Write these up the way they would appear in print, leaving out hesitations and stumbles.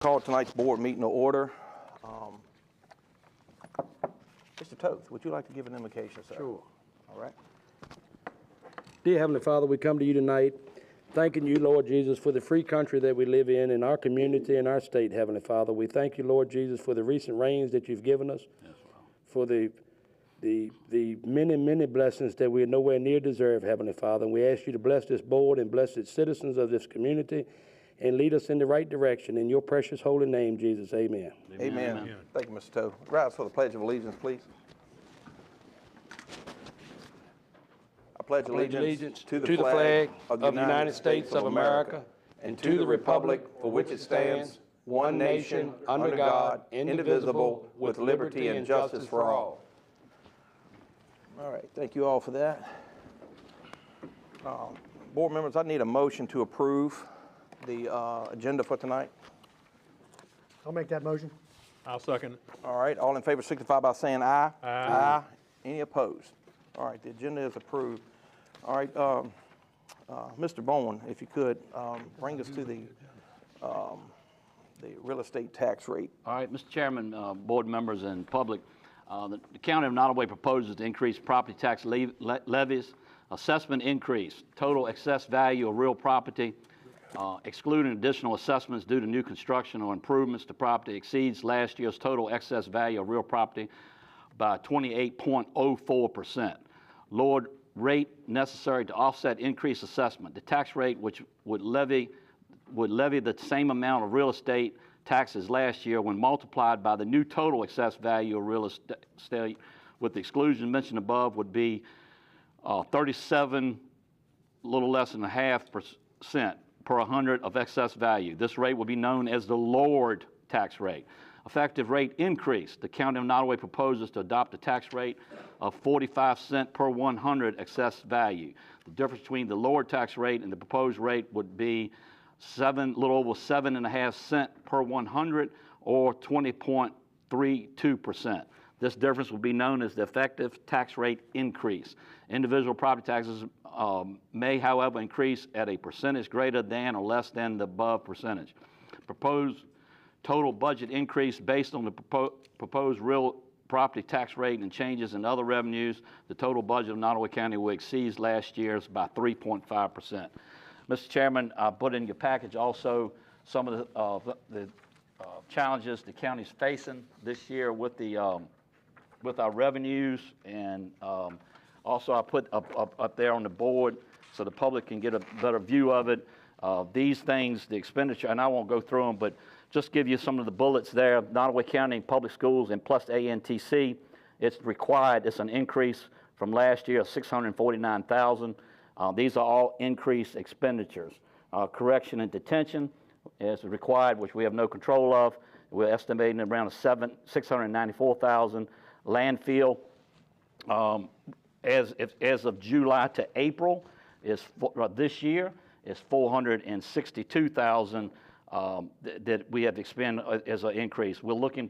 call tonight's board meeting to order. Mr. Toth, would you like to give an invocation, sir? Sure. All right. Dear Heavenly Father, we come to you tonight thanking you, Lord Jesus, for the free country that we live in our community, and our state, Heavenly Father. We thank you, Lord Jesus, for the recent rains that you've given us, for the many, many blessings that we nowhere near deserve, Heavenly Father. And we ask you to bless this board and bless its citizens of this community and lead us in the right direction. In your precious holy name, Jesus, amen. Amen. Amen. Thank you, Mr. Toth. Rise for the Pledge of Allegiance, please. I pledge allegiance to the flag of the United States of America and to the republic for which it stands, one nation, under God, indivisible, with liberty and justice for all. All right, thank you all for that. Board members, I need a motion to approve the agenda for tonight. I'll make that motion. I'll second it. All right, all in favor signify by saying aye. Aye. Aye. Any opposed? All right, the agenda is approved. All right, Mr. Bowen, if you could, bring us to the real estate tax rate. All right, Mr. Chairman, board members, and public, the County of Nottoway proposes to increase property tax levies, assessment increase, total excess value of real property, excluding additional assessments due to new construction or improvements to property exceeds last year's total excess value of real property by 28.04%. Lowered rate necessary to offset increased assessment. The tax rate, which would levy the same amount of real estate taxes last year when multiplied by the new total excess value of real estate with the exclusion mentioned above, would be 37, a little less than 0.5% per 100 of excess value. This rate will be known as the lowered tax rate. Effective rate increase. The County of Nottoway proposes to adopt a tax rate of 45 cents per 100 excess value. The difference between the lowered tax rate and the proposed rate would be a little over 7.5 cents per 100, or 20.32%. This difference will be known as the effective tax rate increase. Individual property taxes may, however, increase at a percentage greater than or less than the above percentage. Proposed total budget increase based on the proposed real property tax rate and changes in other revenues. The total budget of Nottoway County will exceed last year's by 3.5%. Mr. Chairman, I put in your package also some of the challenges the county's facing this year with our revenues, and also I put up there on the board so the public can get a better view of it. These things, the expenditure, and I won't go through them, but just give you some of the bullets there. Nottoway County Public Schools and plus ANTC, it's required. It's an increase from last year of $649,000. These are all increased expenditures. Correction and detention is required, which we have no control of. We're estimating around $694,000. Landfill, as of July to April, this year is $462,000 that we have to expend as an increase. We're looking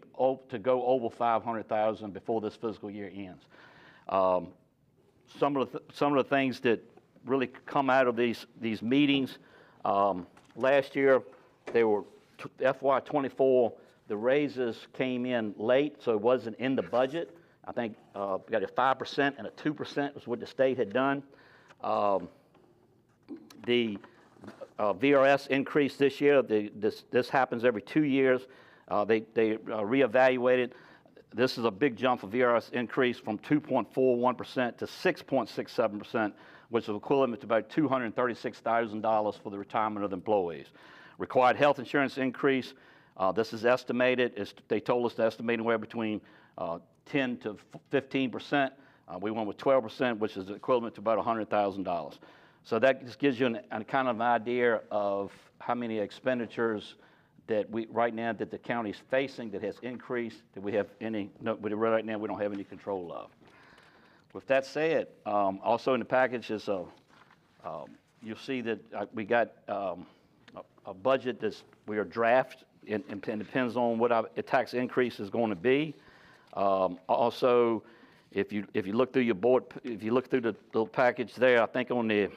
to go over $500,000 before this fiscal year ends. Some of the things that really come out of these meetings, last year they were FY24. The raises came in late, so it wasn't in the budget. I think we got a 5% and a 2% was what the state had done. The VRS increase this year, this happens every 2 years. They reevaluated. This is a big jump for VRS increase from 2.41% to 6.67%, which is equivalent to about $236,000 for the retirement of the employees. Required health insurance increase, this is estimated. They told us to estimate anywhere between 10 to 15%. We went with 12%, which is equivalent to about $100,000. So that just gives you a kind of an idea of how many expenditures that right now that the county's facing that has increased, that we have any, no, but right now we don't have any control of. With that said, also in the package is you'll see that we got a budget that's we are draft, and depends on what our tax increase is going to be. Also, if you look through your board, if you look through the little package there, I think on the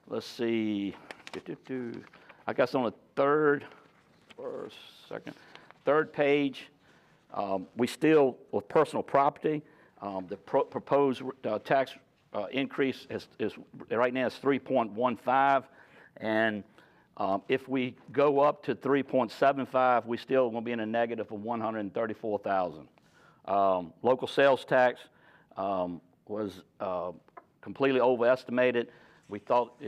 let's see, I guess on the third first, second. Third page, we still, with personal property, the proposed tax increase is right now is 3.15, and if we go up to 3.75, we still going to be in a negative of 134,000. Local sales tax was completely overestimated. We thought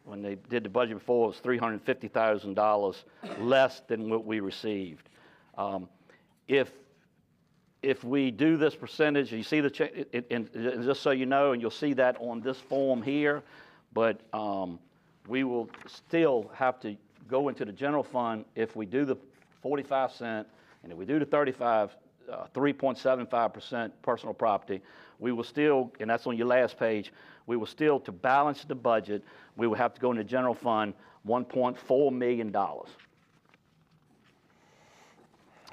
when they did the budget before, it was $350,000 less than what we received. If we do this percentage, you see and just so you know, and you'll see that on this form here, but we will still have to go into the general fund if we do the 45 cent, and if we do the 3.75% personal property, we will still, and that's on your last page, we will still, to balance the budget, we will have to go into the general fund $1.4 million.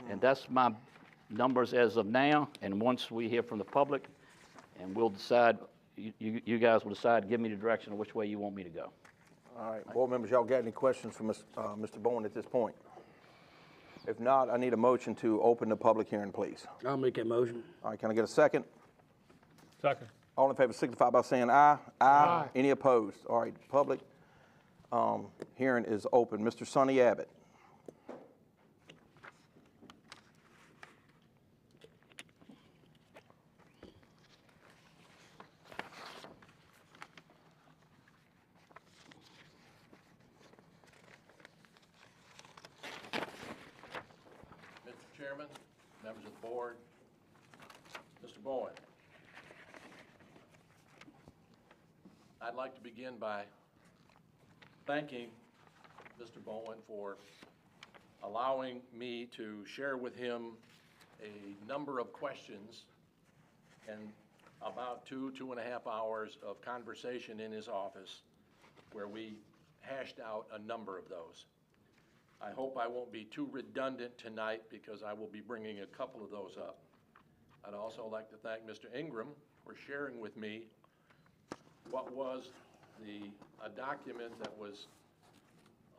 And that's my numbers as of now, and once we hear from the public, and we'll decide, you guys will decide, give me the direction of which way you want me to go. All right, board members, y'all got any questions for Mr. Bowen at this point? If not, I need a motion to open the public hearing, please. I'll make that motion. All right, can I get a second? Second. All in favor signify by saying aye. Aye. Any opposed? All right, public hearing is open. Mr. Sonny Abbott. Mr. Chairman, members of the board, Mr. Bowen, I'd like to begin by thanking Mr. Bowen for allowing me to share with him a number of questions and about 2.5 hours of conversation in his office where we hashed out a number of those. I hope I won't be too redundant tonight because I will be bringing a couple of those up. I'd also like to thank Mr. Ingram for sharing with me what was a document that was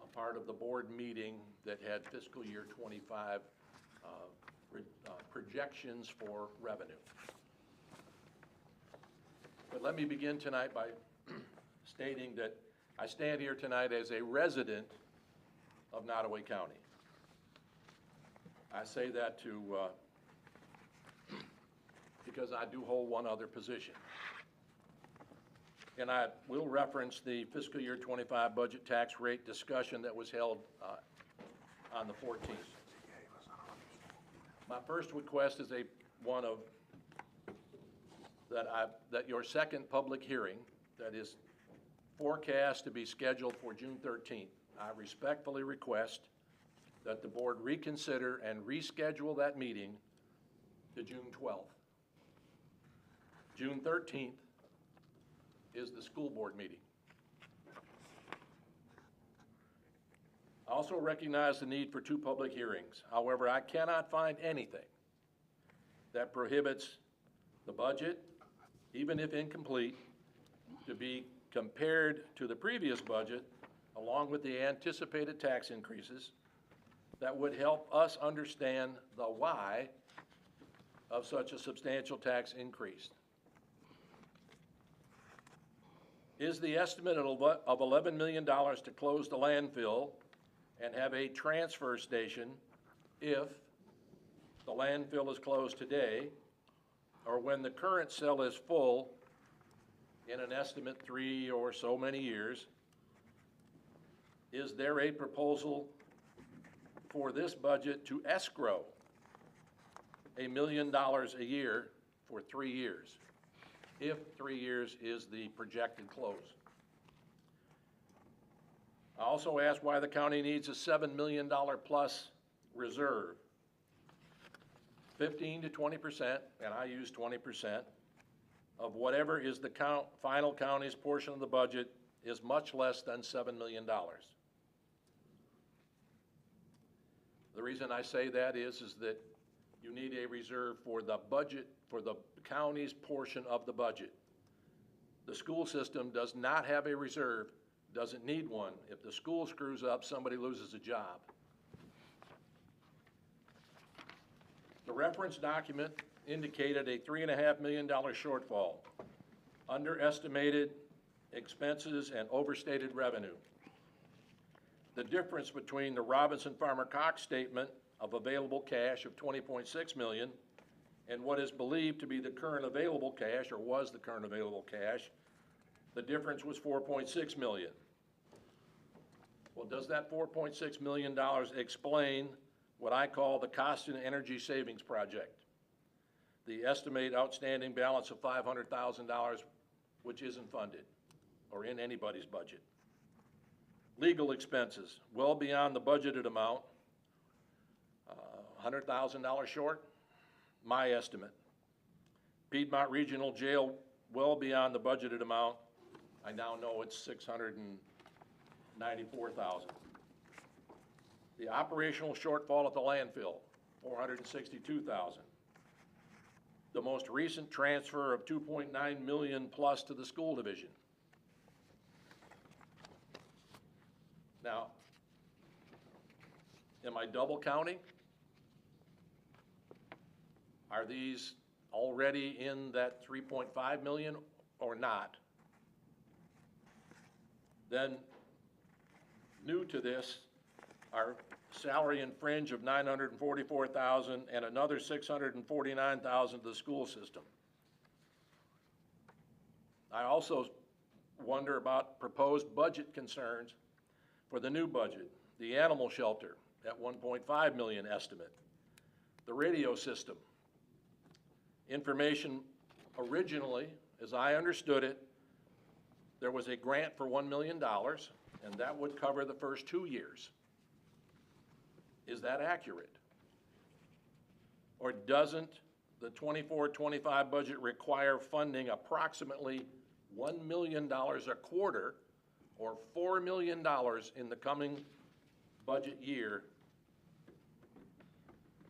a part of the board meeting that had fiscal year 25 projections for revenue. But let me begin tonight by stating that I stand here tonight as a resident of Nottoway County. I say that because I do hold one other position. And I will reference the fiscal year 25 budget tax rate discussion that was held on the 14th. My first request is one of that your second public hearing that is forecast to be scheduled for June 13th. I respectfully request that the board reconsider and reschedule that meeting to June 12th. June 13th is the school board meeting. I also recognize the need for 2 public hearings. However, I cannot find anything that prohibits the budget, even if incomplete, to be compared to the previous budget along with the anticipated tax increases that would help us understand the why of such a substantial tax increase. Is the estimate of $11 million to close the landfill and have a transfer station if the landfill is closed today or when the current cell is full in an estimate 3 or so many years? Is there a proposal for this budget to escrow $1 million a year for 3 years, if 3 years is the projected close? I also asked why the county needs a $7 million plus reserve. 15 to 20%, and I use 20%, of whatever is the final county's portion of the budget is much less than $7 million. The reason I say that is that you need a reserve for the budget, for the county's portion of the budget. The school system does not have a reserve, doesn't need one. If the school screws up, somebody loses a job. The reference document indicated a $3.5 million shortfall, underestimated expenses and overstated revenue. The difference between the Robinson Farmer Cox statement of available cash of $20.6 million and what is believed to be the current available cash, or was the current available cash, the difference was $4.6 million. Well, does that $4.6 million explain what I call the cost and energy savings project? The estimated outstanding balance of $500,000, which isn't funded or in anybody's budget. Legal expenses, well beyond the budgeted amount, $100,000 short, my estimate. Piedmont Regional Jail, well beyond the budgeted amount. I now know it's $694,000. The operational shortfall at the landfill, $462,000. The most recent transfer of $2.9 million plus to the school division. Now, am I double counting? Are these already in that $3.5 million or not? Then, new to this, our salary and fringe of $944,000 and another $649,000 to the school system. I also wonder about proposed budget concerns for the new budget. The animal shelter at $1.5 million estimate. The radio system. Information originally, as I understood it, there was a grant for $1 million, and that would cover the first 2 years. Is that accurate? Or doesn't the 24-25 budget require funding approximately $1 million a quarter, or $4 million in the coming budget year?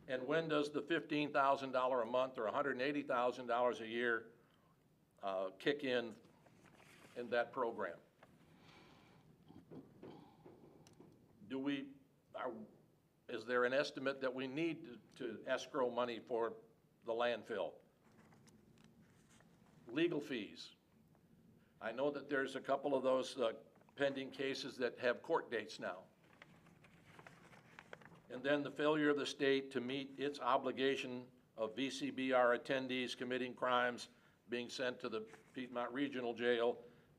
And when does the $15,000 a month or $180,000 a year kick in that program? Is there an estimate that we need to escrow money for the landfill? Legal fees. I know that there's a couple of those pending cases that have court dates now. And then the failure of the state to meet its obligation of VCBR attendees committing crimes being sent to the Piedmont Regional Jail,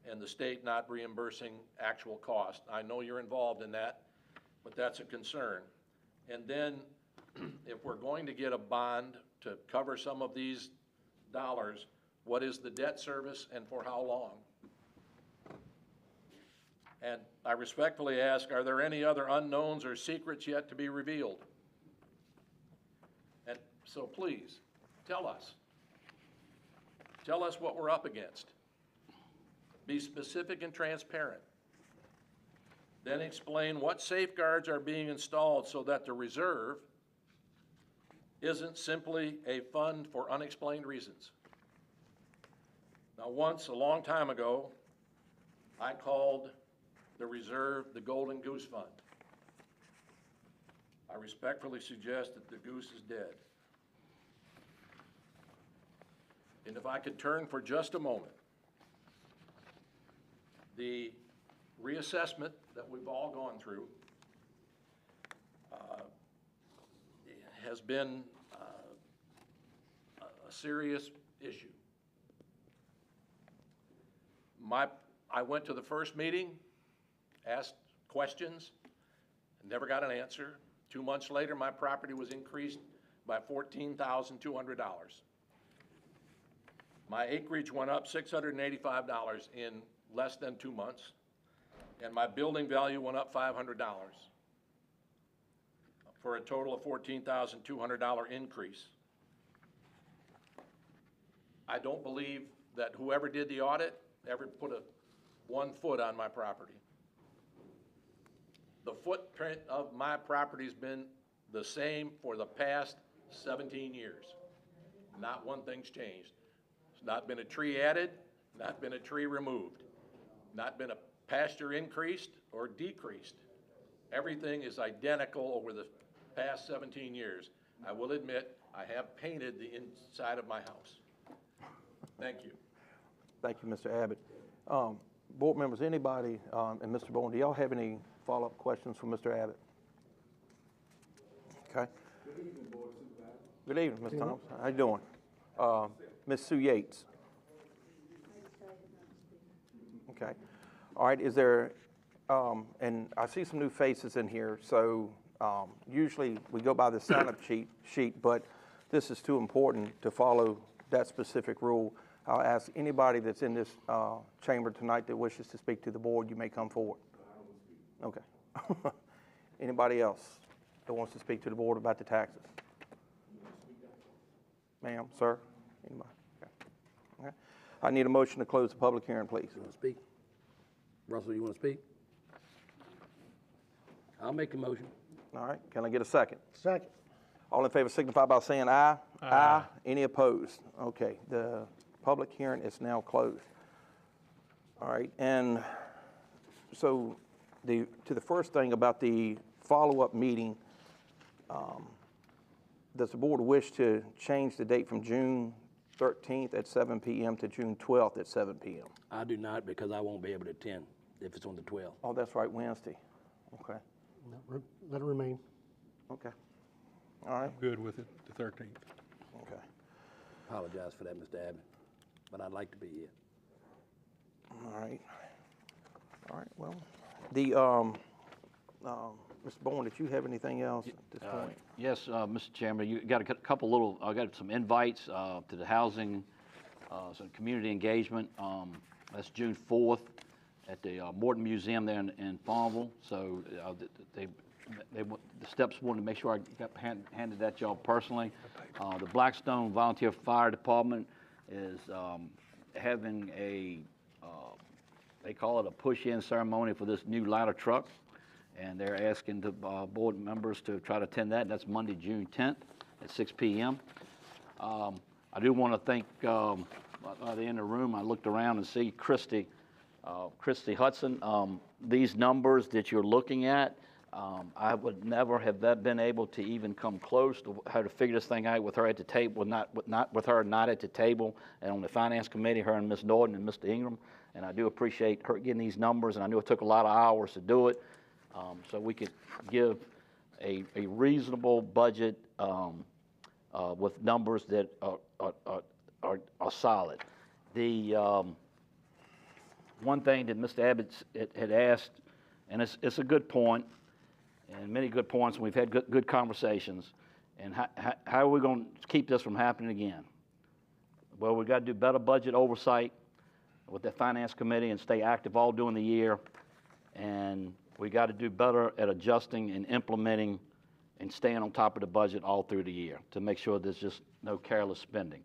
and the state not reimbursing actual cost. I know you're involved in that, but that's a concern. And then if we're going to get a bond to cover some of these dollars, what is the debt service and for how long? And I respectfully ask, are there any other unknowns or secrets yet to be revealed? And so please, tell us. Tell us what we're up against. Be specific and transparent. Then explain what safeguards are being installed so that the reserve isn't simply a fund for unexplained reasons. Now, once, a long time ago, I called the reserve the Golden Goose Fund. I respectfully suggest that the goose is dead. And if I could turn for just a moment, the reassessment that we've all gone through has been a serious issue. I went to the first meeting, asked questions, never got an answer. 2 months later, my property was increased by $14,200. My acreage went up $685 in less than 2 months, and my building value went up $500 for a total of $14,200 increase. I don't believe that whoever did the audit ever put 1 foot on my property. The footprint of my property has been the same for the past 17 years. Not one thing's changed. There's not been a tree added, not been a tree removed, not been a pasture increased or decreased. Everything is identical over the past 17 years. I will admit I have painted the inside of my house. Thank you. Thank you, Mr. Abbott. Board members, anybody, and Mr. Bowen, do y'all have any follow-up questions for Mr. Abbott? Okay. Good evening, Board of Supervisors. Good evening, Ms. Thompson. How you doing? Ms. Sue Yates. Okay. All right, is there, and I see some new faces in here, so usually we go by the sign-up sheet, but this is too important to follow that specific rule. I'll ask anybody that's in this chamber tonight that wishes to speak to the board, you may come forward. Okay. Anybody else that wants to speak to the board about the taxes? Ma'am, sir? Anybody? Okay. Okay. I need a motion to close the public hearing, please. You want to speak? Russell, you want to speak? I'll make a motion. All right, can I get a second? Second. All in favor signify by saying aye. Aye. Any opposed? Okay, the public hearing is now closed. All right, and so to the first thing about the follow-up meeting, does the board wish to change the date from June 13th at 7 p.m. to June 12th at 7 p.m.? I do not, because I won't be able to attend if it's on the 12th. Oh, that's right, Wednesday. Okay, Let it remain. okay. All right, Good with it, the 13th. okay. Apologize for that, Mr. Abbott, but I'd like to be here. All right. All right, well, the, Mr. Bowen, did you have anything else at this point? Yes, Mr. Chairman, you got a couple little, I got some invites to the housing, some community engagement. That's June 4th at the Morton Museum there in Farmville. So the steps wanted to make sure I got handed that to y'all personally. The Blackstone Volunteer Fire Department is having a, they call it a push-in ceremony for this new ladder truck. And they're asking the board members to try to attend that. That's Monday, June 10th at 6 p.m. I do want to thank, by the end of the room, I looked around and see Christy Hudson. These numbers that you're looking at, I would never have been able to even come close to how to figure this thing out with her at the table, not with her not at the table, and on the finance committee, her and Ms. Norton and Mr. Ingram. And I do appreciate her getting these numbers, and I knew it took a lot of hours to do it. So we could give a reasonable budget with numbers that are solid. The one thing that Mr. Abbott had asked, and it's a good point, and many good points, and we've had good conversations, and how are we going to keep this from happening again? Well, we've got to do better budget oversight with the finance committee and stay active all during the year, and we got to do better at adjusting and implementing and staying on top of the budget all through the year to make sure there's just no careless spending.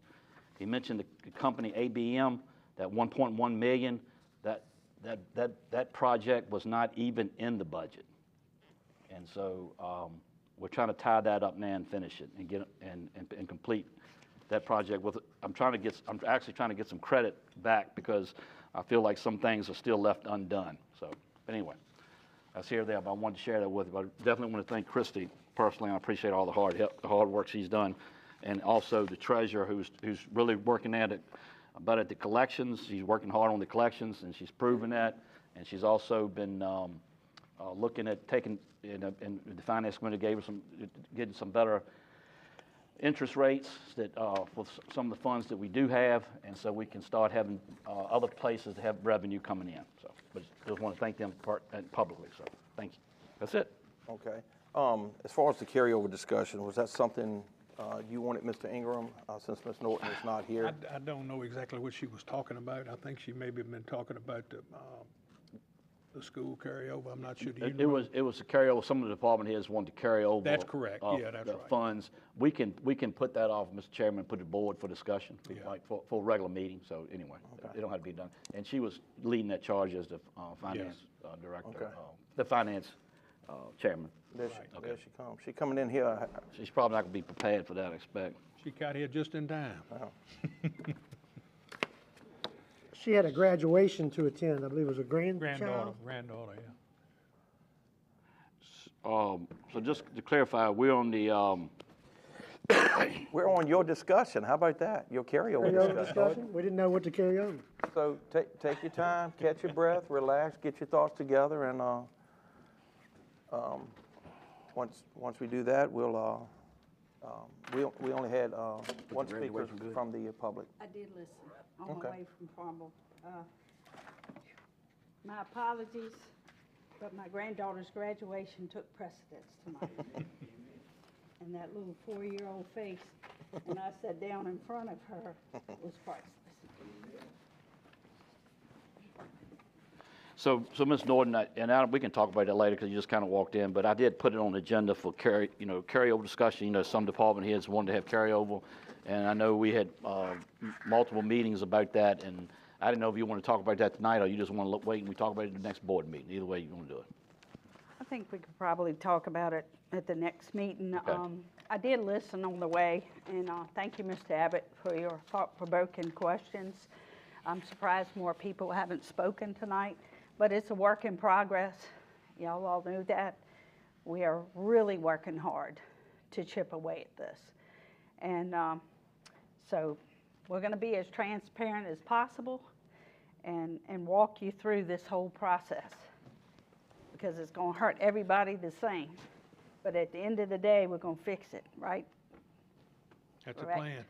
He mentioned the company ABM, that 1.1 million, that project was not even in the budget. And so we're trying to tie that up now and finish it and get and complete that project with. I'm actually trying to get some credit back because I feel like some things are still left undone. So anyway. That's here there, but I wanted to share that with you. But I definitely want to thank Christy personally. I appreciate all the hard work she's done, and also the treasurer who's really working at it. But at the collections, she's working hard on the collections, and she's proven that. And she's also been looking at taking, and the finance committee gave her getting some better interest rates that for some of the funds that we do have, and so we can start having other places to have revenue coming in. So, but just want to thank them publicly. So, thank you. That's it. Okay. As far as the carryover discussion, was that something you wanted, Mr. Ingram, since Ms. Norton is not here? I don't know exactly what she was talking about. I think she maybe been talking about the school carryover. I'm not sure. It was a carryover. Some of the department heads wanted to carry over. That's correct. Yeah, that's the right. funds. We can put that off, Mr. Chairman, put it board for discussion, Yeah. like for a regular meeting. So anyway, it don't have to be done. And she was leading that charge as the finance director, Okay. the finance chairman. There she comes. She coming in here. She's probably not going to be prepared for that, I expect. She got here just in time. She had a graduation to attend. I believe it was a Granddaughter, yeah. So just to clarify, we're on the We're on your discussion. How about that? Your carryover Carryover discussion. discussion? We didn't know what to carry over. So take your time, catch your breath, relax, get your thoughts together, and once we do that, we only had one speaker from the public. I did listen on Okay. my way from Farmville. My apologies, but my granddaughter's graduation took precedence tonight. And that little 4-year-old face, and I sat down in front of her, was priceless. So Ms. Norton, we can talk about that later because you just kind of walked in, but I did put it on the agenda for carryover discussion. Some department heads wanted to have carryover, and I know we had multiple meetings about that, and I didn't know if you want to talk about that tonight or you just want to wait and we talk about it at the next board meeting. Either way you want to do it. I think we could probably talk about it at the next meeting. Okay. I did listen on the way, and thank you, Mr. Abbott, for your thought-provoking questions. I'm surprised more people haven't spoken tonight, but it's a work in progress. Y'all all know that. We are really working hard to chip away at this. And so we're going to be as transparent as possible and walk you through this whole process, because it's going to hurt everybody the same. But at the end of the day, we're going to fix it, right? That's Correct. the plan.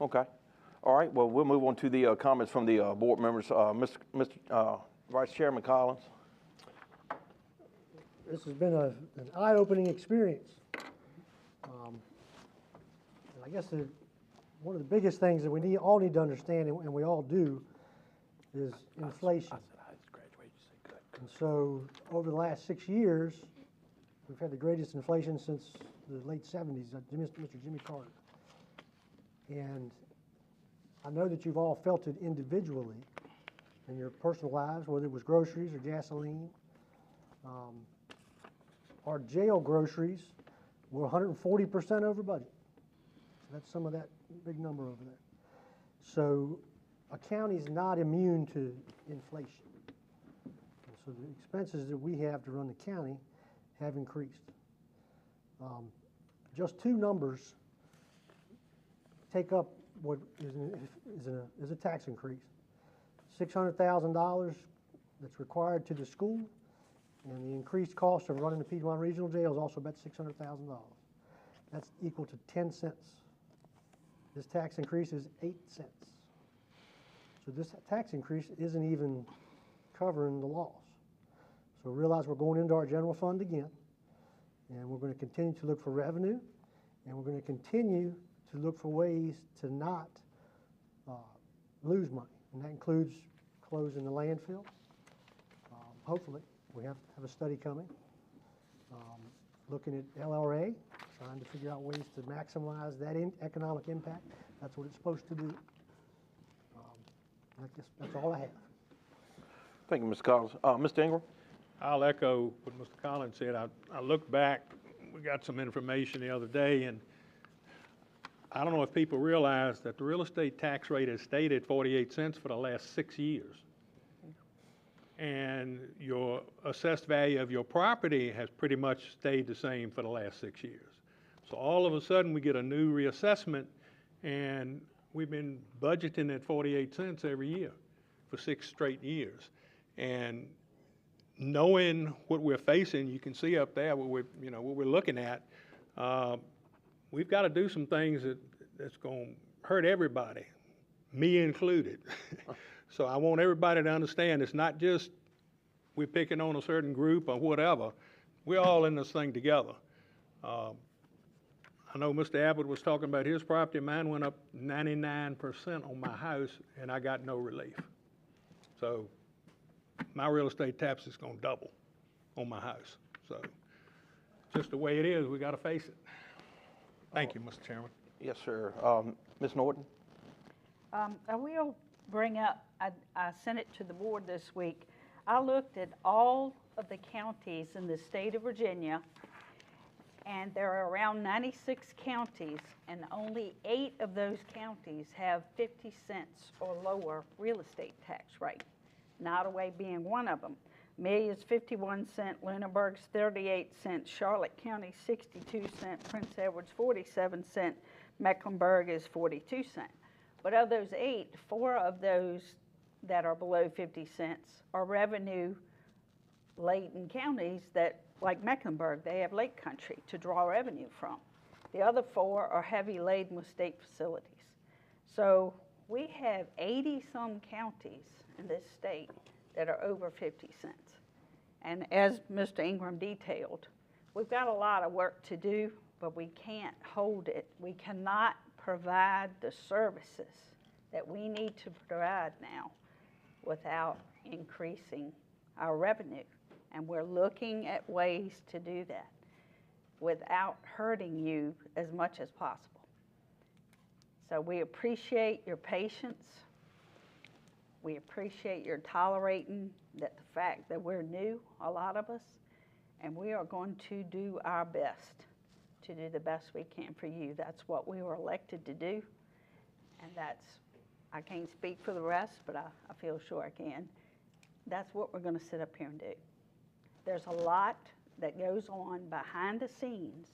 Okay. All right, well, we'll move on to the comments from the board members. Mr. Vice Chairman Collins. This has been an eye-opening experience. And I guess one of the biggest things that we all need to understand, and we all do, is inflation. And so over the last 6 years, we've had the greatest inflation since the late 70s, Mr. Jimmy Carter. And I know that you've all felt it individually in your personal lives, whether it was groceries or gasoline. Our jail groceries were 140% over budget. So that's some of that big number over there. So a county's not immune to inflation. And so the expenses that we have to run the county have increased. Just two numbers take up what is a tax increase. $600,000 that's required to the school, and the increased cost of running the Piedmont Regional Jail is also about $600,000. That's equal to 10 cents. This tax increase is 8 cents. So this tax increase isn't even covering the loss. So realize we're going into our general fund again, and we're going to continue to look for revenue, and we're going to continue to look for ways to not lose money, and that includes closing the landfill. Hopefully, we have a study coming, looking at LRA, trying to figure out ways to maximize that economic impact. That's what it's supposed to do. I guess that's all I have. Thank you, Mr. Collins. Mr. Ingram? I'll echo what Mr. Collins said. I looked back, we got some information the other day, and I don't know if people realize that the real estate tax rate has stayed at 48 cents for the last 6 years. And your assessed value of your property has pretty much stayed the same for the last 6 years. So all of a sudden, we get a new reassessment, and we've been budgeting at 48 cents every year for 6 straight years. And knowing what we're facing, you can see up there what we're looking at. We've got to do some things that's going to hurt everybody, me included. So I want everybody to understand it's not just we're picking on a certain group or whatever. We're all in this thing together. I know Mr. Abbott was talking about his property. Mine went up 99% on my house, and I got no relief. So my real estate tax is going to double on my house. So just the way it is, we got to face it. Thank you, Mr. Chairman. Yes, sir. Ms. Norton? I will bring up, I sent it to the board this week. I looked at all of the counties in the state of Virginia, and there are around 96 counties, and only 8 of those counties have 50 cents or lower real estate tax rate, Nottoway being one of them. Amelia's 51 cents, Lunenburg's 38 cents, Charlotte County 62 cents, Prince Edward's 47 cents, Mecklenburg is 42 cents. But of those 8, 4 of those that are below 50 cents are revenue-laden counties that, like Mecklenburg, they have lake country to draw revenue from. The other 4 are heavy laden with state facilities. So we have 80-some counties in this state that are over 50 cents. And as Mr. Ingram detailed, we've got a lot of work to do, but we can't hold it. We cannot provide the services that we need to provide now without increasing our revenue. And we're looking at ways to do that without hurting you as much as possible. So we appreciate your patience. We appreciate your tolerating the fact that we're new, a lot of us, and we are going to do our best to do the best we can for you. That's what we were elected to do, and I can't speak for the rest, but I feel sure I can. That's what we're going to sit up here and do. There's a lot that goes on behind the scenes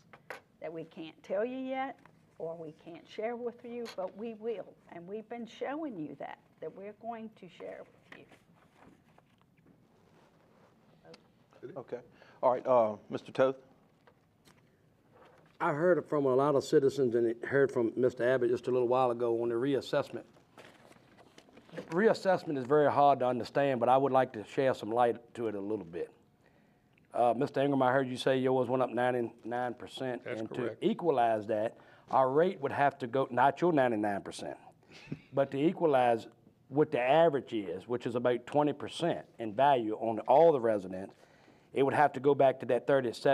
that we can't tell you yet, or we can't share with you, but we will. And we've been showing you that we're going to share with you. Okay. All right, Mr. Toth? I heard from a lot of citizens and heard from Mr. Abbott just a little while ago on the reassessment. Reassessment is very hard to understand, but I would like to share some light to it a little bit. Mr. Ingram, I heard you say yours went up 99%. That's and correct. To equalize that, our rate would have to go, not your 99%, but to equalize what the average is, which is about 20% in value on all the residents, it would have to go back to that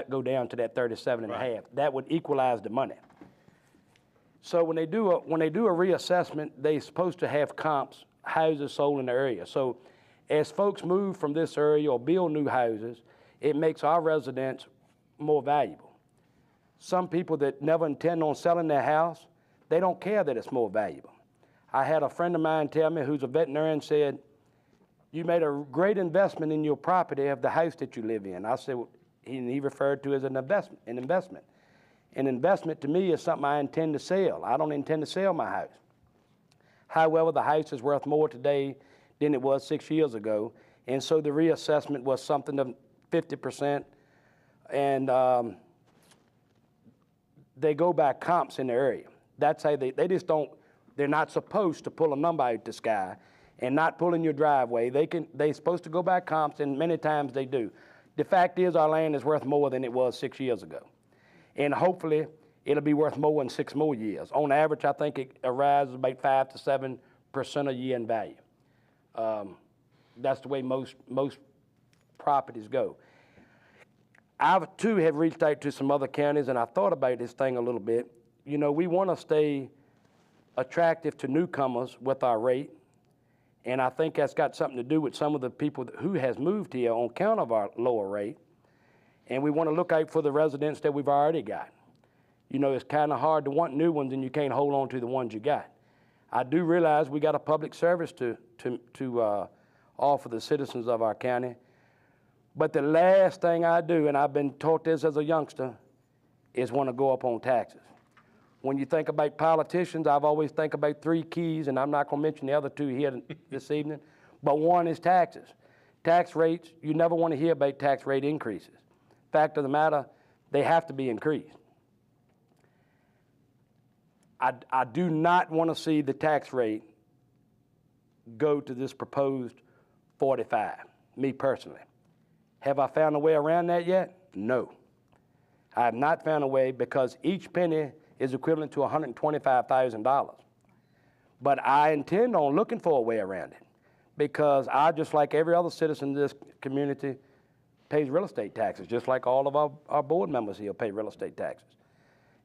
go down to that 37 and a half. That would equalize the money. So when they do a reassessment, they're supposed to have comps, houses sold in the area. So as folks move from this area or build new houses, it makes our residents more valuable. Some people that never intend on selling their house, they don't care that it's more valuable. I had a friend of mine tell me, who's a veterinarian, said, you made a great investment in your property of the house that you live in. I said, he referred to it as an investment. An investment to me is something I intend to sell. I don't intend to sell my house. However, the house is worth more today than it was 6 years ago. And so the reassessment was something of 50%. And they go by comps in the area. That's how they just don't, they're not supposed to pull a number out the sky and not pull in your driveway. They're supposed to go by comps, and many times they do. The fact is our land is worth more than it was 6 years ago. And hopefully it'll be worth more in 6 more years. On average, I think it rises about 5 to 7% a year in value. That's the way most properties go. I too have reached out to some other counties, and I thought about this thing a little bit. You know, we want to stay attractive to newcomers with our rate, and I think that's got something to do with some of the people who has moved here on account of our lower rate, and we want to look out for the residents that we've already got. You know, it's kind of hard to want new ones and you can't hold on to the ones you got. I do realize we got a public service to offer the citizens of our county, but the last thing I do, and I've been taught this as a youngster, is want to go up on taxes. When you think about politicians, I've always think about 3 keys, and I'm not going to mention the other 2 here this evening, but one is taxes. Tax rates, you never want to hear about tax rate increases. Fact of the matter, they have to be increased. I do not want to see the tax rate go to this proposed 45, me personally. Have I found a way around that yet? No. I have not found a way, because each penny is equivalent to $125,000. But I intend on looking for a way around it, because I, just like every other citizen in this community, pays real estate taxes, just like all of our board members here pay real estate taxes.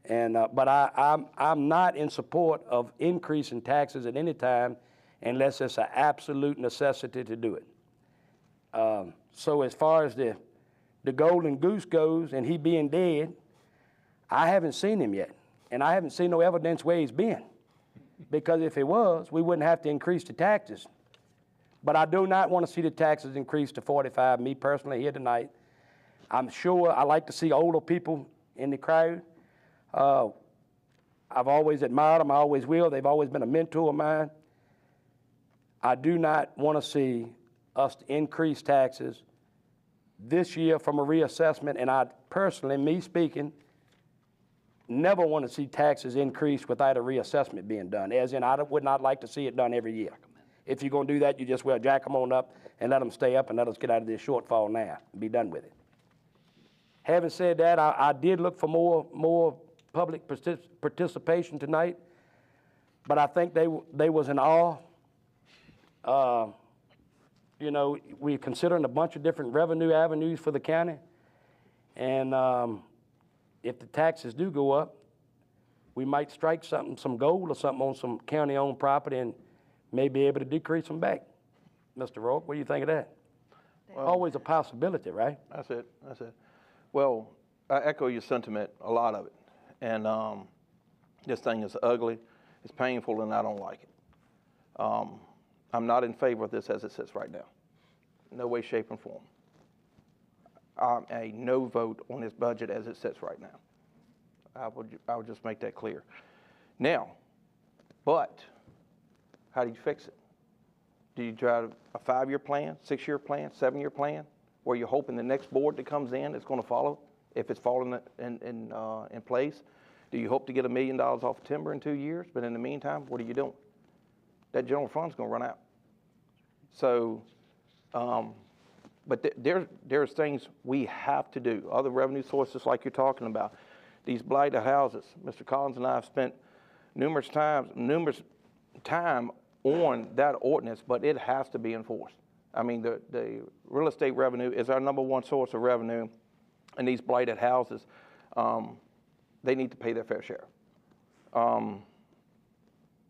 And, but I'm not in support of increasing taxes at any time unless it's an absolute necessity to do it. So as far as the golden goose goes, and he being dead, I haven't seen him yet. And I haven't seen no evidence where he's been. Because if he was, we wouldn't have to increase the taxes. But I do not want to see the taxes increase to 45, me personally here tonight. I'm sure I like to see older people in the crowd. I've always admired them, I always will. They've always been a mentor of mine. I do not want to see us increase taxes this year from a reassessment, and I personally, me speaking, never want to see taxes increase without a reassessment being done, as in I would not like to see it done every year. If you're going to do that, you just well jack them on up and let them stay up and let us get out of this shortfall now and be done with it. Having said that, I did look for more public participation tonight, but I think they was in awe. You know, we're considering a bunch of different revenue avenues for the county, and if the taxes do go up, we might strike some gold or something on some county-owned property and may be able to decrease them back. Mr. Rourke, what do you think of that? Well, always a possibility, right? That's it. Well, I echo your sentiment, a lot of it. And this thing is ugly, it's painful, and I don't like it. I'm not in favor of this as it sits right now. No way, shape, and form. I'm a no vote on this budget as it sits right now. I would just make that clear. Now, but how do you fix it? Do you try a 5-year plan, 6-year plan, 7-year plan, where you're hoping the next board that comes in is going to follow, if it's falling in place? Do you hope to get $1 million off timber in 2 years? But in the meantime, what are you doing? That general fund's going to run out. So, but there's things we have to do. Other revenue sources like you're talking about. These blighted houses. Mr. Collins and I have spent numerous time on that ordinance, but it has to be enforced. I mean, the real estate revenue is our #1 source of revenue, and these blighted houses, they need to pay their fair share.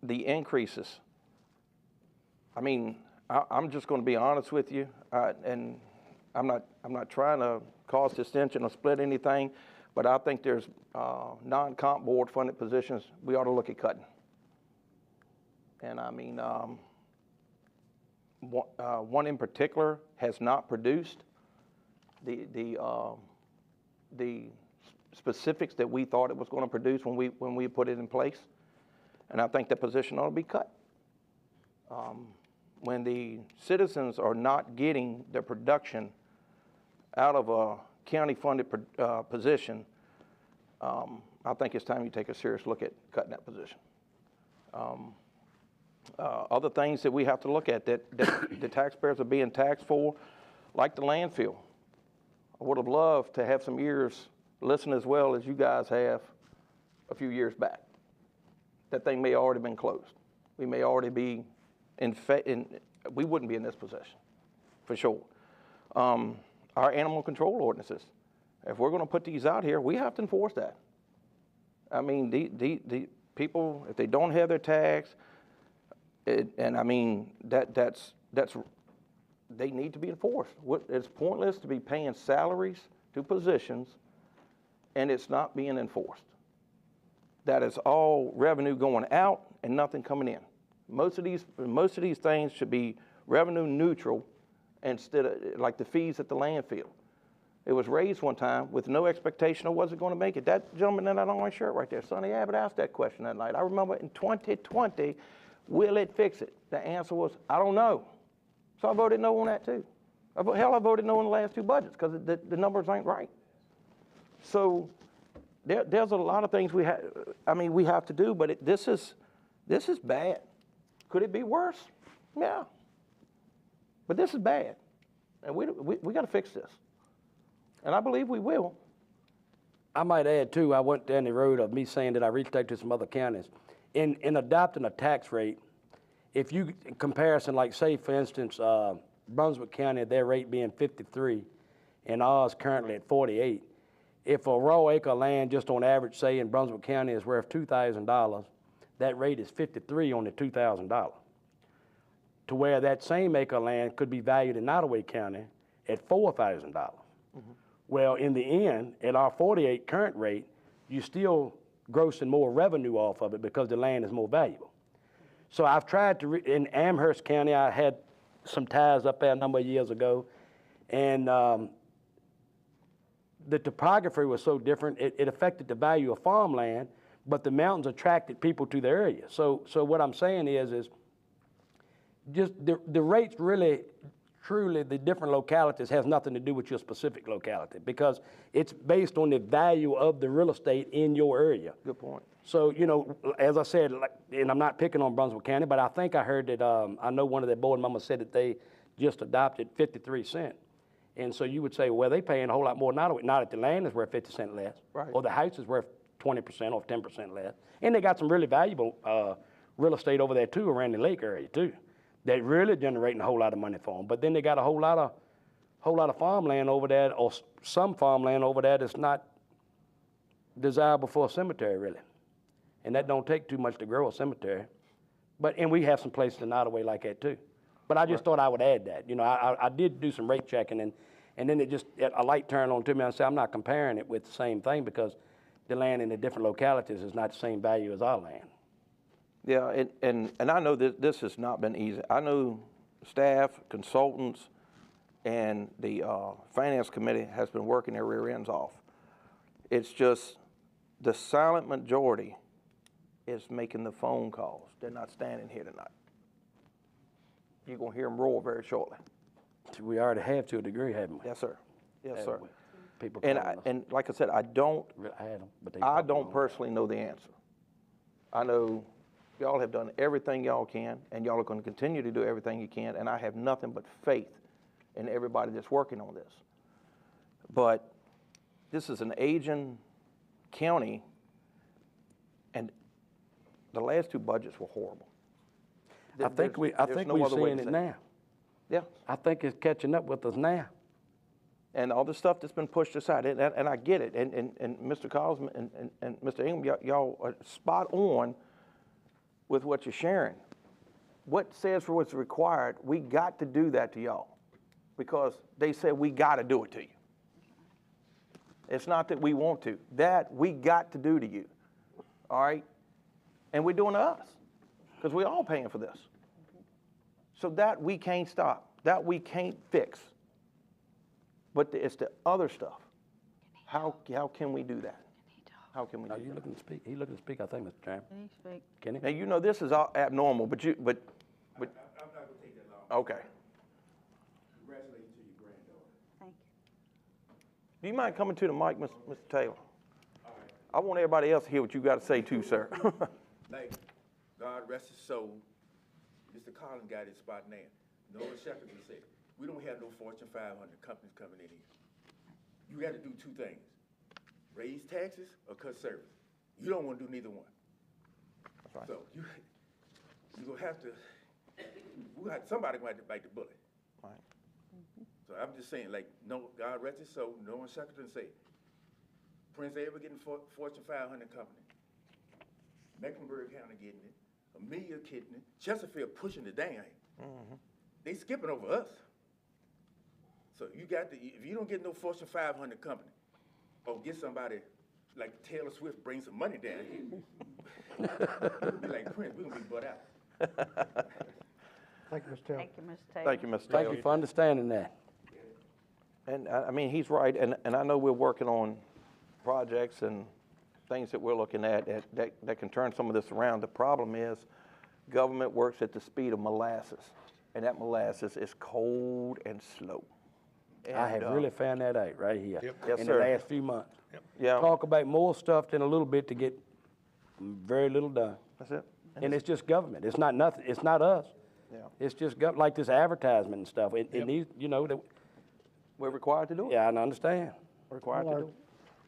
The increases, I mean, I'm just going to be honest with you, and I'm not trying to cause dissension or split anything, but I think there's non-comp board funded positions we ought to look at cutting. And I mean, one in particular has not produced the specifics that we thought it was going to produce when we put it in place, and I think the position ought to be cut. When the citizens are not getting the production out of a county-funded position, I think it's time you take a serious look at cutting that position. Other things that we have to look at that the taxpayers are being taxed for, like the landfill. I would have loved to have some ears listen as well as you guys have a few years back. That thing may have already been closed. We may already be we wouldn't be in this position, for sure. Our animal control ordinances, if we're going to put these out here, we have to enforce that. I mean, the people, if they don't have their tags, and I mean, that's they need to be enforced. It's pointless to be paying salaries to positions and it's not being enforced. That is all revenue going out and nothing coming in. Most of these things should be revenue neutral instead of like the fees at the landfill. It was raised one time with no expectation of was it going to make it. That gentleman in that orange shirt right there, Sonny Abbott, asked that question that night. I remember in 2020, will it fix it? The answer was, I don't know. So I voted no on that too. Hell, I voted no on the last 2 budgets because the numbers ain't right. So there's a lot of things we have to do, but this is bad. Could it be worse? Yeah. But this is bad, and we got to fix this, and I believe we will. I might add too, I went down the road of me saying that I reached out to some other counties. In adopting a tax rate, if you comparison, like say for instance, Brunswick County, their rate being 53, and ours currently at 48. If a raw acre of land just on average, say in Brunswick County is worth $2,000, that rate is 53 on the $2,000. To where that same acre of land could be valued in Nottoway County at $4,000. Mm-hmm. Well, in the end, at our 48 current rate, you still grossing more revenue off of it because the land is more valuable. So I've tried to, in Amherst County, I had some ties up there a number of years ago, and the topography was so different, it affected the value of farmland, but the mountains attracted people to the area. So what I'm saying is just the rates really, truly, the different localities has nothing to do with your specific locality, because it's based on the value of the real estate in your area. Good point. So, you know, as I said, like, and I'm not picking on Brunswick County, but I think I heard that, I know one of their board members said that they just adopted 53 cents. And so you would say, well, they paying a whole lot more than Nottoway. Not if the land is worth 50 cents less, Right. or the house is worth 20% or 10% less. And they got some really valuable real estate over there too, around the lake area too, that really generating a whole lot of money for them. But then they got a whole lot of farmland over there, or some farmland over there that's not desirable for a cemetery really. And that don't take too much to grow a cemetery. And we have some places in Nottoway like that too. But I just thought I would add that. You know, I did do some rate checking, and then a light turned on to me, and I said, I'm not comparing it with the same thing, because the land in the different localities is not the same value as our land. Yeah, and I know that this has not been easy. I know staff, consultants, and the finance committee has been working their rear ends off. It's just the silent majority is making the phone calls. They're not standing here tonight. You're going to hear them roar very shortly. We already have to a degree, haven't we? Yes, sir. Yes, sir. People And like I said, I don't personally know the answer. I know y'all have done everything y'all can, and y'all are going to continue to do everything you can, and I have nothing but faith in everybody that's working on this. But this is an aging county, and the last two budgets were horrible. I think we're seeing it now. Yeah. I think it's catching up with us now. And all the stuff that's been pushed aside, and I get it. And Mr. Collins and Mr. Ingram, y'all are spot on with what you're sharing. What says for what's required, we got to do that to y'all, because they said we got to do it to you. It's not that we want to. That we got to do to you, all right? And we're doing to us, because we're all paying for this. So that we can't stop. That we can't fix. But it's the other stuff. How can we do that? How can we do that? Are you looking to speak? He's looking to speak, I think, Mr. Chairman. Can he speak? Can he? Now, you know this is all abnormal, but I'm not going to take that long. okay. Congratulations to your granddaughter. Thank you. Do you mind coming to the mic, Mr. Taylor? I want everybody else to hear what you got to say too, sir. Like, God rest his soul, Mr. Collins got his spot now. No one Shackleton said, we don't have no Fortune 500 companies coming in here. You got to do two things: raise taxes or cut service. You don't want to do neither one. That's right. So you're going to have to, somebody going to have to bite the bullet. Right. So I'm just saying, like, no, God rest his soul, no one Shackleton said, Prince Edward getting Fortune 500 company. Mecklenburg County getting it. Amelia getting it. Chesterfield pushing it down. Mm-hmm. They skipping over us. So you got to, if you don't get no Fortune 500 company, or get somebody like Taylor Swift bring some money down here, we'll be like Prince, we're going to be butt out. Thank you, Mr. Taylor. Thank you, Mr. Taylor. Thank you, Mr. Thank Taylor. you for understanding that. And I mean, he's right, and I know we're working on projects and things that we're looking at that can turn some of this around. The problem is government works at the speed of molasses, and that molasses is cold and slow. And, I have really found that out right here Yes, in sir. the last few months. Yeah, Talk about more stuff than a little bit to get very little done. that's it. And it's just government. It's not nothing. It's not us. Yeah. It's just like this advertisement and stuff. It needs, you know, We're required to do it. yeah, I understand. We're required to do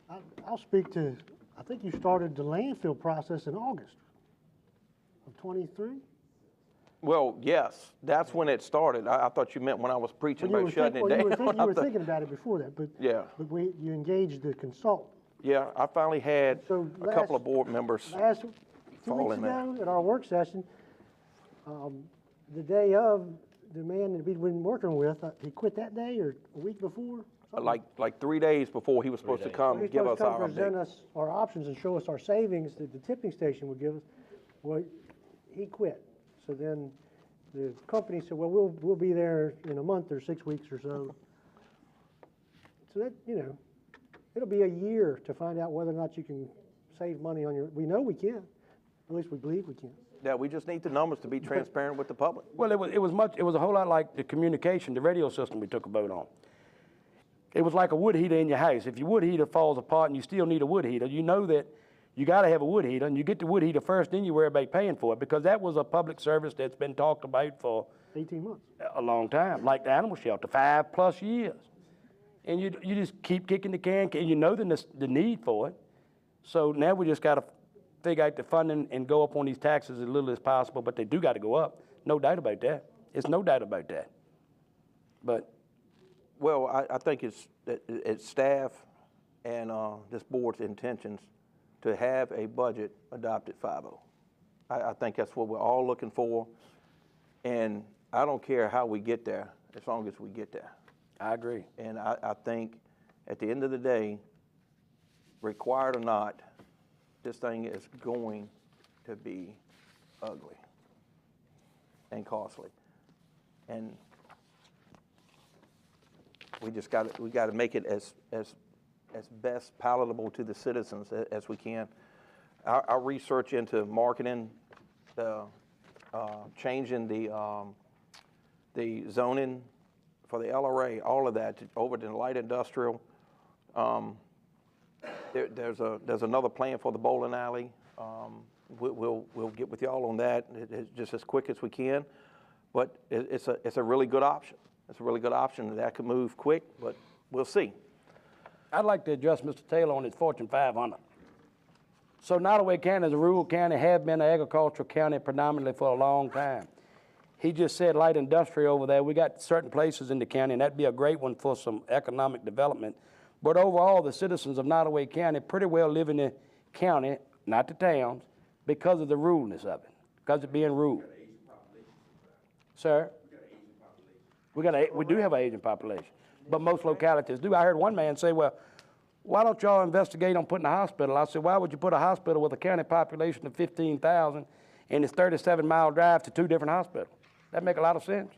it. I'll speak to, I think you started the landfill process in August of '23? Well, yes, that's when it started. I thought you meant when I was preaching about shutting it down. You were thinking about it before that, but. Yeah. But you engaged the consultant. Yeah, I finally had So a couple of board members. Last, 2 fall weeks in there. ago, at our work session, the day of, the man that we'd been working with, he quit that day or a week before? something? Like 3 days before he was supposed to come He's give us supposed to our come present update. us our options and show us our savings that the tipping station would give us. Well, he quit. So then the company said, well, we'll be there in a month or 6 weeks or so. So that, you know, it'll be a year to find out whether or not you can save money on your, we know we can, at least we believe we can. Yeah, we just need the numbers to be transparent with the public. Well, it was a whole lot like the communication, the radio system we took a vote on. It was like a wood heater in your house. If your wood heater falls apart and you still need a wood heater, you know that you got to have a wood heater, and you get the wood heater first, then you worry about paying for it, because that was a public service that's been talked about for 18 months. a long time, like the animal shelter, 5+ years. And you just keep kicking the can, and you know the need for it. So now we just got to figure out the funding and go up on these taxes as little as possible, but they do got to go up. No doubt about that. It's no doubt about that. But Well, I think it's staff and this board's intentions to have a budget adopted 5-0. I think that's what we're all looking for, and I don't care how we get there, as long as we get there. I agree. And I think at the end of the day, required or not, this thing is going to be ugly and costly. And we got to make it as best palatable to the citizens as we can. Our research into marketing, changing the zoning for the LRA, all of that over to light industrial. There's another plan for the bowling alley. We'll get with y'all on that just as quick as we can. But it's a really good option. It's a really good option that could move quick, but we'll see. I'd like to address Mr. Taylor on his Fortune 500. So Nottoway County is a rural county, have been an agricultural county predominantly for a long time. He just said light industry over there. We got certain places in the county, and that'd be a great one for some economic development. But overall, the citizens of Nottoway County pretty well live in the county, not the towns, because of the ruralness of it, because of being rural. Sir? We do have an aging population, but most localities do. I heard one man say, well, why don't y'all investigate on putting a hospital? I said, why would you put a hospital with a county population of 15,000 and it's 37-mile drive to 2 different hospitals? That make a lot of sense.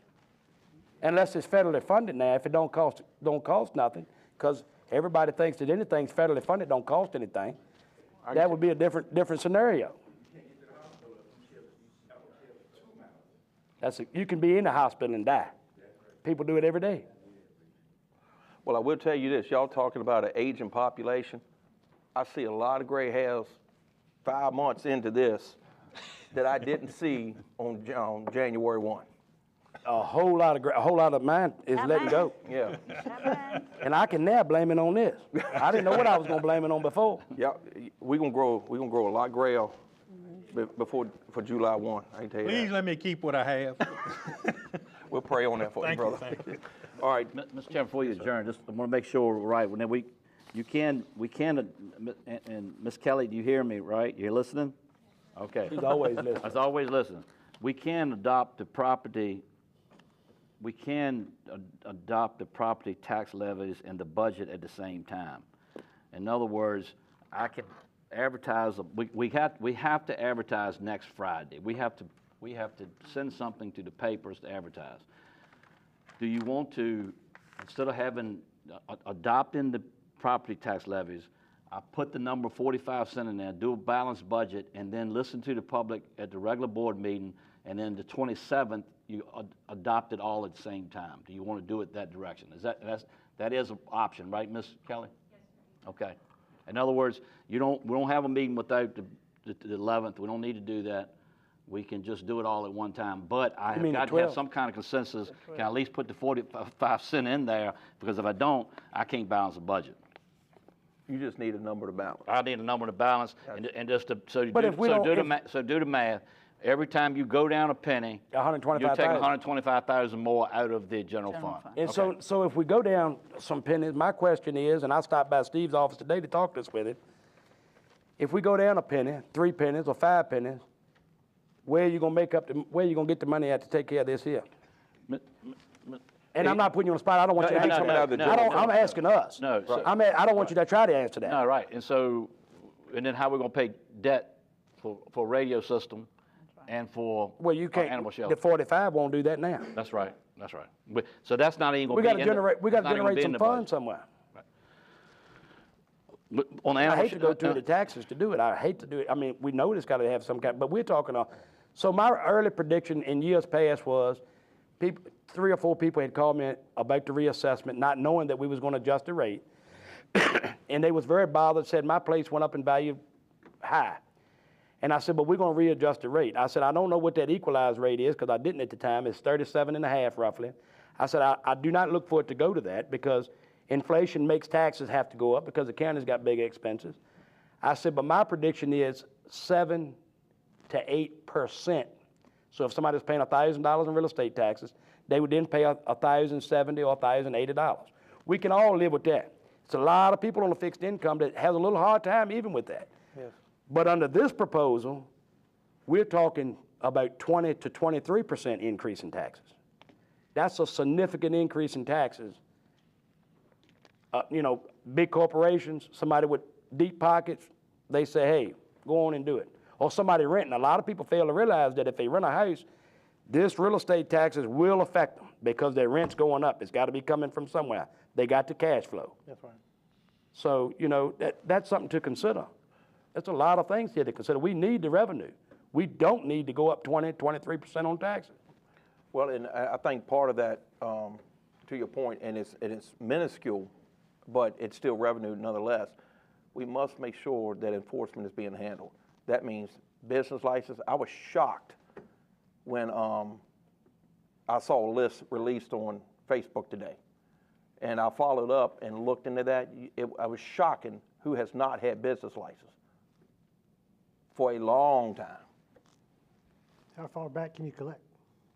Unless it's federally funded now, if it don't cost nothing, because everybody thinks that anything's federally funded don't cost anything. That would be a different scenario. You can be in the hospital and die. People do it every day. Well, I will tell you this. Y'all talking about an aging population. I see a lot of gray hairs 5 months into this that I didn't see on January 1. A whole lot of mine is letting go. Yeah. And I can now blame it on this. I didn't know what I was going to blame it on before. Yeah, we're gonna grow a lot grayer for July 1. I can tell you Please that. let me keep what I have. We'll pray on that for you, brother. Thank you. All right. Mr. Chairman, before you adjourn, just I want to make sure we're right. And Ms. Kelly, do you hear me, right? You're listening? Okay. He's always listening. I was always listening. We can adopt the property tax levies and the budget at the same time. In other words, I can advertise, we have to advertise next Friday. We have to send something to the papers to advertise. Do you want to, instead of adopting the property tax levies, I put the number 45 cents in there, do a balanced budget, and then listen to the public at the regular board meeting, and then the 27th, you adopt it all at the same time? Do you want to do it that direction? That is an option, right, Ms. Kelly? Yes, sir. Okay. In other words, we don't have a meeting without the 11th. We don't need to do that. We can just do it all at one time. But I have got to have some kind of consensus. Can I at least put the 45 cents in there? Because if I don't, I can't balance the budget. You just need a number to balance. I need a number to balance, and just to, do the math. Every time you go down a penny, you're taking 125,000 more out of the general fund. And so if we go down some pennies, my question is, and I stopped by Steve's office today to talk this with him, if we go down a penny, 3 pennies or 5 pennies, where are you going to get the money at to take care of this here? And I'm not putting you on the spot. I don't want you to answer that. I'm asking us. No, I don't want you to try to answer that. No, right. And then how we're going to pay debt for radio system? and for Well, you can't, animal the shelter. 45 won't do that now. That's right, that's right. So that's not even We going to gotta be in the. generate, we gotta that's not even generate gonna be some in the funds budget. somewhere. But on I animal hate to go through the taxes to do it. I hate to do it. I mean, we know it's got to have some kind, but we're talking, so my early prediction in years past was people, 3 or 4 people had called me about the reassessment, not knowing that we was going to adjust the rate. And they was very bothered, said my place went up in value high. And I said, but we're going to readjust the rate. I said, I don't know what that equalized rate is because I didn't at the time. It's 37.5 roughly. I said, I do not look for it to go to that because inflation makes taxes have to go up because the county's got big expenses. I said, but my prediction is 7 to 8%. So if somebody's paying $1,000 in real estate taxes, they would then pay $1,070 or $1,080. We can all live with that. It's a lot of people on a fixed income that has a little hard time even with that. Yes. But under this proposal, we're talking about 20 to 23% increase in taxes. That's a significant increase in taxes. You know, big corporations, somebody with deep pockets, they say, hey, go on and do it. Or somebody renting. A lot of people fail to realize that if they rent a house, this real estate taxes will affect them because their rent's going up. It's got to be coming from somewhere. They got the cash flow. That's right. So, you know, that's something to consider. There's a lot of things here to consider. We need the revenue. We don't need to go up 20, 23% on taxes. Well, and I think part of that, to your point, and it's minuscule, but it's still revenue nonetheless. We must make sure that enforcement is being handled. That means business license. I was shocked when I saw a list released on Facebook today. And I followed up and looked into that. I was shocking who has not had business license for a long time. How far back can you collect?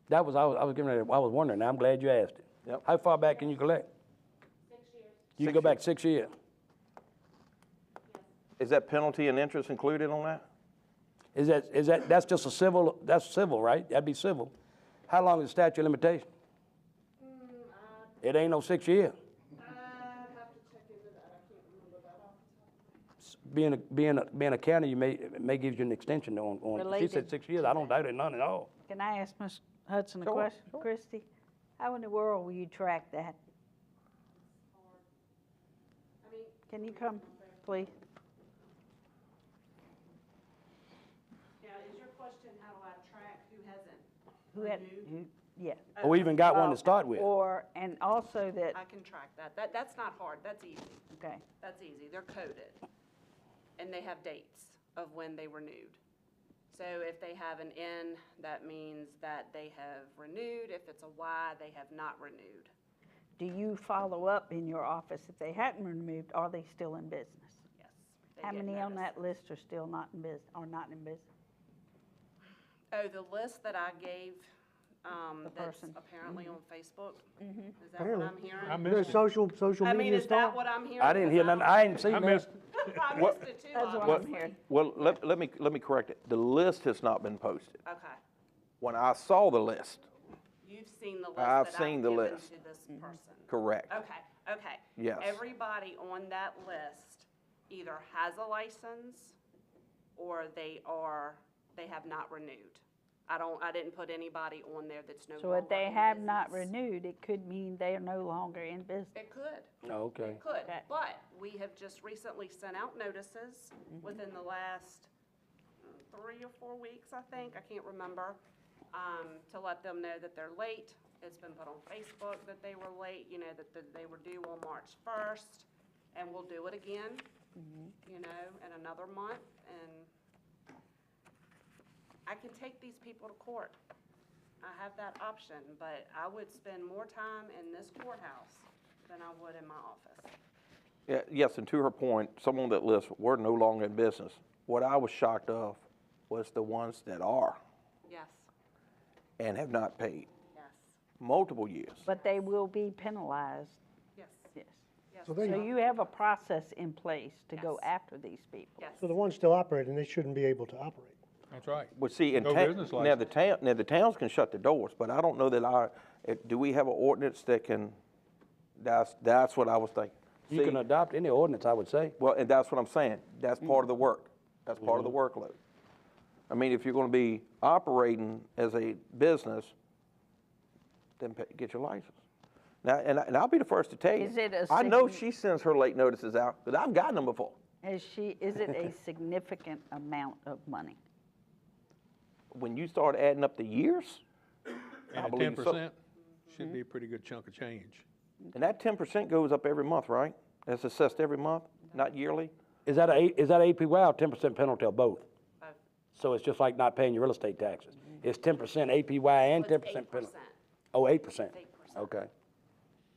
That was, I was getting ready, I was wondering, now I'm glad you asked it. Yep. How far back can you collect? 6 years. You can go back 6 years. Is that penalty and interest included on that? That's just a civil, that's civil, right? That'd be civil. How long is the statute of limitation? It ain't no 6 years. I have to check into that. I can't remember that off the top. Being a county, you may give you an extension on, she Related said 6 years. I don't doubt it none at all. Can I ask Ms. Hudson a Sure, question? Christie, how in the world will you track that? I mean, Can you come, please? yeah, is your question, how do I track who hasn't Who had, renewed? yeah. Or we even got one to start with. Or, and also that, I can track that. That's not hard. That's easy. okay, That's easy. They're coded. And they have dates of when they renewed. So if they have an N, that means that they have renewed. If it's a Y, they have not renewed. do you follow up in your office if they hadn't renewed, are they still in business? Yes. they How get many on notice. that list are still not in business, are not in business? Oh, the list that I gave, The that's person. apparently on Facebook? Is that Apparently. what I'm hearing? I There's missed it. social I mean, media is stuff. that what I'm hearing? I didn't hear nothing, I ain't seen I that. missed, I missed it too, That's what I'm obviously. hearing. Well, let me correct it. The list has not been posted. Okay. When I saw the list, You've seen the list I've that seen I've the given list. to this person? correct. Okay. Yes. Everybody on that list either has a license or they have not renewed. I didn't put anybody on there that's no So longer if they in have not business. renewed, it could mean they are no longer in business. It could. Oh, okay. It could, Okay. but we have just recently sent out notices within the last 3 or 4 weeks, I think, I can't remember, to let them know that they're late. It's been put on Facebook that they were late, you know, that they were due on March 1st, and we'll do it again, you know, in another month, and I can take these people to court. I have that option, but I would spend more time in this courthouse than I would in my office. Yeah, yes, and to her point, some on that list were no longer in business. What I was shocked of was the ones that are Yes, and have not paid yes, multiple years. But they will be penalized, yes, yes. yes. So they- So you have a process in place to go Yes. after these people? Yes. So the ones still operating, they shouldn't be able to operate. that's right. Well, see, in No business now the towns can shut the doors, but I don't know that do we have an ordinance that can, that's what I was thinking. You See, can adopt any ordinance, I would say. well, and that's what I'm saying. That's part of the work. That's part of the workload. I mean, if you're gonna be operating as a business, then get your license. Now, and I'll be the first to tell you, Is it a I know she sends her late notices out, but I've gotten them before. Is it a significant amount of money? When you start adding up the years, I And at believe 10% so. should be a pretty good chunk of change. And that 10% goes up every month, right? That's assessed every month, not yearly? Is that APY or 10% penalty or both? Both. So it's just like not paying your real estate taxes. It's 10% APY and Well, it's 10% penalty? 8%. Oh, 8%? 8%. Okay.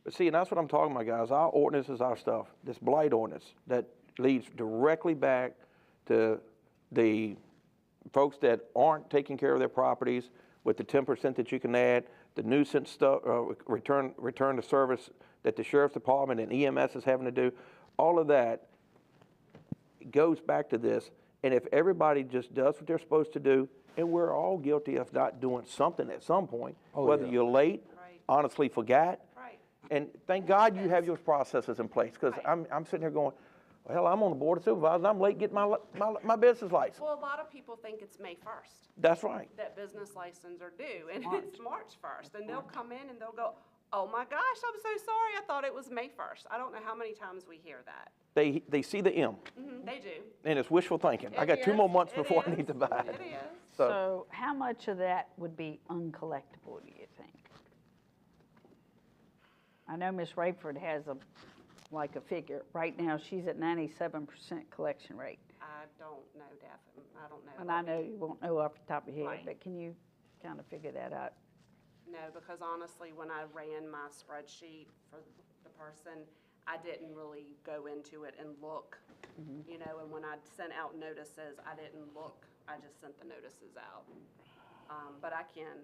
But see, and that's what I'm talking about, guys. Our ordinance is our stuff. This blight ordinance that leads directly back to the folks that aren't taking care of their properties with the 10% that you can add, the nuisance stuff, return to service that the sheriff's department and EMS is having to do. All of that goes back to this. And if everybody just does what they're supposed to do, and we're all guilty of not doing something at some point, whether you're late, Right. honestly forgot. Right. And thank God you have your processes in place, because Right. I'm sitting here going, well, hell, I'm on the board of supervisors, and I'm late getting my business license. Well, a lot of people think it's May 1st That's right. that business licenses are due, and it's March 1st. And they'll come in and they'll go, oh my gosh, I'm so sorry, I thought it was May 1st. I don't know how many times we hear that. They see the M, They do. and it's wishful thinking. I It got 2 more is. months It before I is. need to buy it. It is. So how much of that would be uncollectible, do you think? I know Ms. Rayford has a figure. Right now, she's at 97% collection rate. I don't know, Daphne. I don't know. And I know you won't know off the top of your head, Right. but can you kind of figure that out? No, because honestly, when I ran my spreadsheet for the person, I didn't really go into it and look, you know, and when I sent out notices, I didn't look. I just sent the notices out. But I can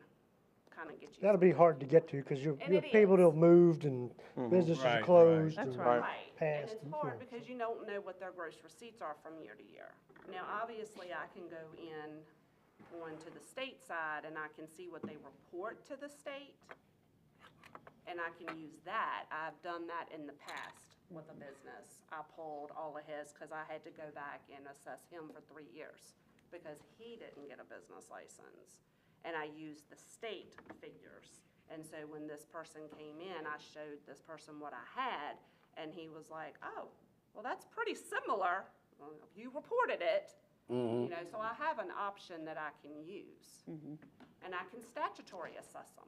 kind of get you. That'll be hard to get to, because you And have it people is. that have moved and businesses Right, are right. closed. That's and right. Right, and Passed it's and, hard yeah. because you don't know what their gross receipts are from year to year. Now, obviously, I can go in onto the state side and I can see what they report to the state, and I can use that. I've done that in the past with a business. I pulled all of his because I had to go back and assess him for 3 years because he didn't get a business license. And I used the state figures. And so when this person came in, I showed this person what I had, and he was like, oh, well, that's pretty similar. Well, you reported it, you know, so I have an option that I can use. And I can statutory assess them.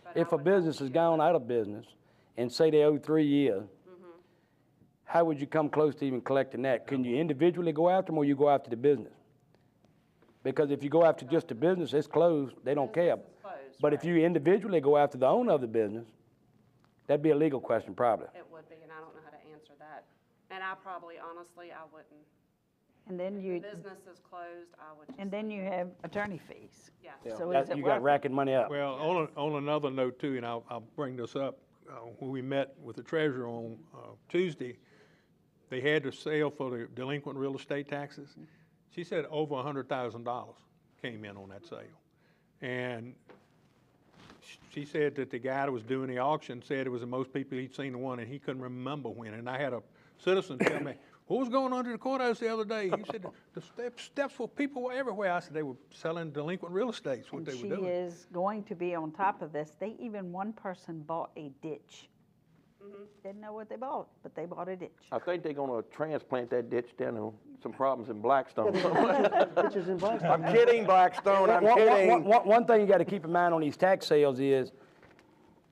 But If I a would business has gone out of business and say they owe 3 years, how would you come close to even collecting that? Can you individually go after them or you go after the business? Because if you go after just the business, it's closed, they don't care. Business is closed, But if right. you individually go after the owner of the business, that'd be a legal question probably. It would be, and I don't know how to answer that. And I probably, honestly, I wouldn't. And then If you, the business is closed, I would just. and then you have attorney fees. Yeah. So is it You got worth it? racking money up. Well, on another note too, and I'll bring this up, when we met with the treasurer on Tuesday, they had the sale for the delinquent real estate taxes. She said over $100,000 came in on that sale. And she said that the guy that was doing the auction said it was the most people he'd seen the one, and he couldn't remember when. And I had a citizen tell me, what was going on to the courthouse the other day? He said, the steps were people were everywhere. I said, they were selling delinquent real estate, is what And they she were doing. is going to be on top of this. One person bought a ditch. Didn't know what they bought, but they bought a ditch. I think they're gonna transplant that ditch down to some problems in Blackstone. Bitches in Blackstone. I'm kidding, Blackstone, I'm kidding. One thing you gotta keep in mind on these tax sales is,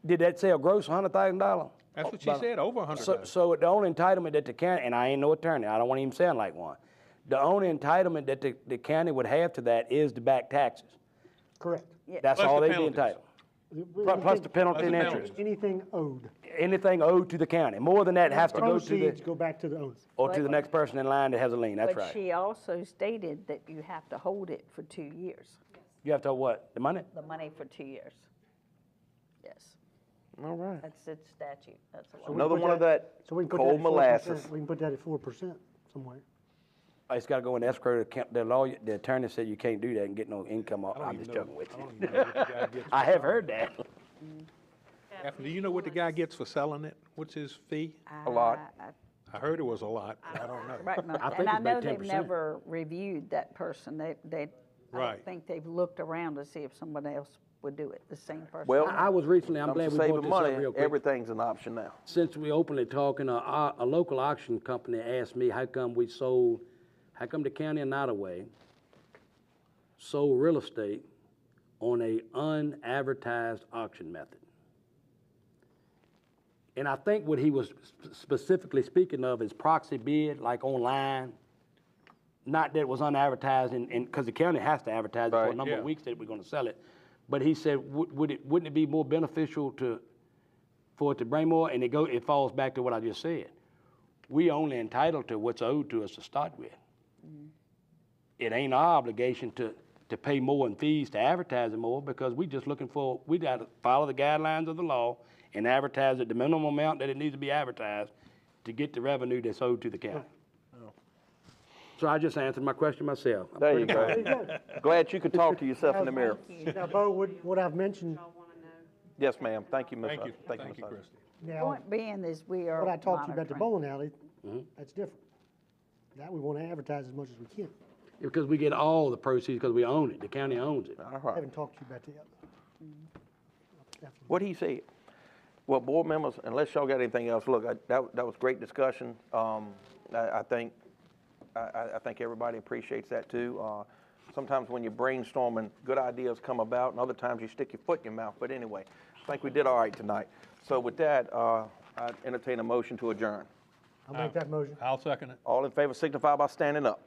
did that sale gross $100,000? That's what she said, over $100,000. So the only entitlement that the county, and I ain't no attorney, I don't want to even sound like one. The only entitlement that the county would have to that is the back taxes. Correct. That's Plus all the they'd be penalties. entitled. Plus the penalty and Plus the interest. Anything owed. Anything owed to the county. More than that has to go to Proceeds the, go back to the owner. or to the next person in line that has a lien, that's But right. she also stated that you have to hold it for 2 years, You have to hold what, the money? the money for 2 years. Yes, All right. that's its statute, that's the law. Another one of that So we can put that cold at 4%. molasses. We can put that at 4% somewhere. It's gotta go in escrow, the lawyer, the attorney said you can't do that and get no income off, I'm just joking with I you. don't even know what the guy gets. I have heard that. Daphne, do you know what the guy gets for selling it? What's his fee? A lot. I heard it was a lot, but I don't know. Right, no. I think And I it's know about they've 10%. never reviewed that person. I Right. don't think they've looked around to see if someone else would do it, the same person. Well, I was recently, I'm I'm glad we brought saving this up money, real quick. everything's an option now. Since we openly talking, a local auction company asked me how come the county of Nottoway sold real estate on a unadvertised auction method. And I think what he was specifically speaking of is proxy bid, like online. Not that it was unadvertised, and because the county has to advertise it for a Right. number Yeah. of weeks that we're gonna sell it. But he said, wouldn't it be more beneficial for it to bring more? And it falls back to what I just said. We only entitled to what's owed to us to start with. It ain't our obligation to pay more in fees to advertise it more, because we just looking for, we gotta follow the guidelines of the law and advertise at the minimum amount that it needs to be advertised to get the revenue that's owed to the county. So I just answered my question myself. There you There you go. go. Glad you could talk to yourself in the mirror. Now, Bo, what I've mentioned, Y'all wanna know? Yes, ma'am. Thank you, Ms. Thank you, Ms. thank you, Hunter. Christie. now, Point being is we are what I talked to you about the monitoring. bowling alley, that's different. That we want to advertise as much as we can. Because we get all the proceeds because we own it, the county owns it. All I right. haven't talked to you about the other. What he said. Well, board members, unless y'all got anything else, look, that was great discussion. I think everybody appreciates that too. Sometimes when you're brainstorming, good ideas come about, and other times you stick your foot in your mouth. But anyway, I think we did all right tonight. So with that, I entertain a motion to adjourn. I'll make that motion. I'll second it. All in favor signify by standing up.